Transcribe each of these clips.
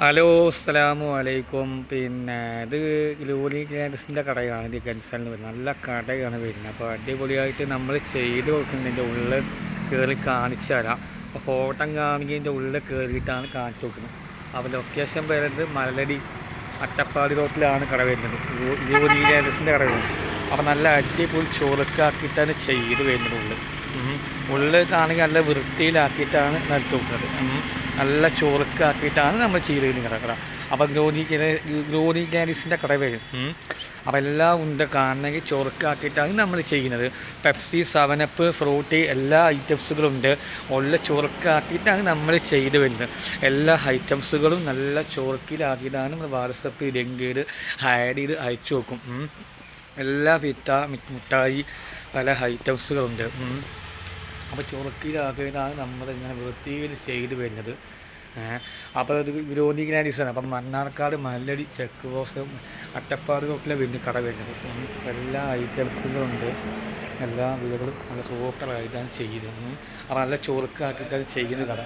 Hello, അസ്സലാമു അലൈക്കും. ഇത് ഗ്ലോറി ഗ്യാരസിൻ്റെ കടയാണ്. ഇത് ഗൻസണിൽ വരുന്നത് നല്ല കടയാണ് വരുന്നത്. അപ്പോൾ അടിപൊളിയായിട്ട് നമ്മൾ ചെയ്ത് കൊടുക്കുന്നതിൻ്റെ ഉള്ളിൽ കയറി കാണിച്ചു തരാം. അപ്പോൾ ഫോട്ടോ കാണിക്കുന്നതിൻ്റെ ഉള്ളിൽ കയറിയിട്ടാണ് കാണിച്ചു കൊടുക്കുന്നത്. അപ്പോൾ ലൊക്കേഷൻ വരുന്നത് മലടി അട്ടപ്പാടി റോട്ടിലാണ് കട വരുന്നത്. ഗ്ലോറി ഗ്യാരസിൻ്റെ കട വരുന്നത്. അപ്പോൾ നല്ല അടിപൊളി ചൊറുക്കാക്കിയിട്ടാണ് ചെയ്ത് വരുന്നത്. ഉള്ളിൽ കാണുക നല്ല വൃത്തിയിലാക്കിയിട്ടാണ് നടത്തി കൊടുക്കുന്നത്. നല്ല ചൊറുക്കാക്കിയിട്ടാണ് നമ്മൾ ചെയ്ത് വരുന്നത് കട. അപ്പോൾ ഗ്ലോറി ഗ്യാരസിൻ്റെ കട വരും. അപ്പോൾ എല്ലാം ഉണ്ട് കാണണമെങ്കിൽ ചൊറുക്കാക്കിയിട്ടാണ് നമ്മൾ ചെയ്യുന്നത്. പെപ്സി, 7up, ഫ്രൂട്ടി എല്ലാ ഐറ്റംസുകളും ഉണ്ട്. ഉള്ള ചൊറുക്കാക്കിയിട്ടാണ് നമ്മൾ ചെയ്ത് വരുന്നത്. എല്ലാ ഐറ്റംസുകളും നല്ല ചൊറുക്കിലാക്കിയിട്ടാണ് നമ്മൾ വാട്സപ്പ് ലിങ്ക് ആഡ് ചെയ്ത് അയച്ചു നോക്കും. എല്ലാ മിഠായി പല ഐറ്റംസുകളുണ്ട്. അപ്പോൾ ചൊറുക്കിലാക്കിയതാണ് നമ്മളിങ്ങനെ വൃത്തിയിൽ ചെയ്ത് വരുന്നത്. അപ്പോൾ അത് ഗ്ലോറി ഗ്യാരസാണ്. അപ്പം മണ്ണാർക്കാട് മല്ലടി ചെക്ക് പോസ്റ്റ് അട്ടപ്പാടി റോട്ടിലെ വലിയ കട വരുന്നത്. എല്ലാ ഐറ്റംസുകളുണ്ട്. എല്ലാ വീടുകളും നല്ല സൂപ്പറായിട്ടാണ് ചെയ്യുന്നത്. അപ്പോൾ നല്ല ചൊറുക്കാക്കിയിട്ടാണ് ചെയ്യുന്ന കട.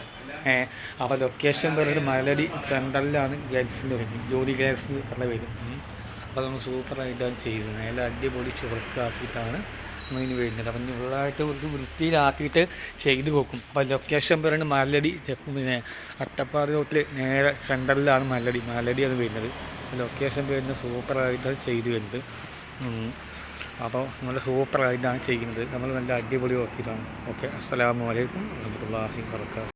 അപ്പോൾ ലൊക്കേഷൻ പറയുന്നത് മലടി സെൻട്രലിലാണ് ഗ്യാരസിൻ്റെ വരുന്നത്. ഗ്ലോറി ഗ്യാരസിൻ്റെ കട വരും. അപ്പോൾ നമ്മൾ സൂപ്പറായിട്ടാണ് ചെയ്യുന്നത്. നല്ല അടിപൊളി ചൊറുക്കാക്കിയിട്ടാണ് നമ്മളിന് വരുന്നത്. അപ്പം ഫുള്ളായിട്ട് ഒരു വൃത്തിയിലാക്കിയിട്ട് ചെയ്ത് കൊടുക്കും. അപ്പോൾ ലൊക്കേഷൻ പറയുന്നത് മലടി അട്ടപ്പാടി റോട്ടിൽ നേരെ സെൻട്രലിലാണ് മലടിയാണ് വരുന്നത്. ലൊക്കേഷൻ വരുന്നത് സൂപ്പറായിട്ടാണ് ചെയ്ത് വരുന്നത്. അപ്പോൾ നല്ല സൂപ്പറായിട്ടാണ് ചെയ്യുന്നത്. നമ്മൾ നല്ല അടിപൊളി നോക്കിയിട്ടാണ്. ഓക്കെ, അസ്സലാമു അലൈക്കും വറഹ്മത്തുള്ളാഹി വബറകാതുഹു.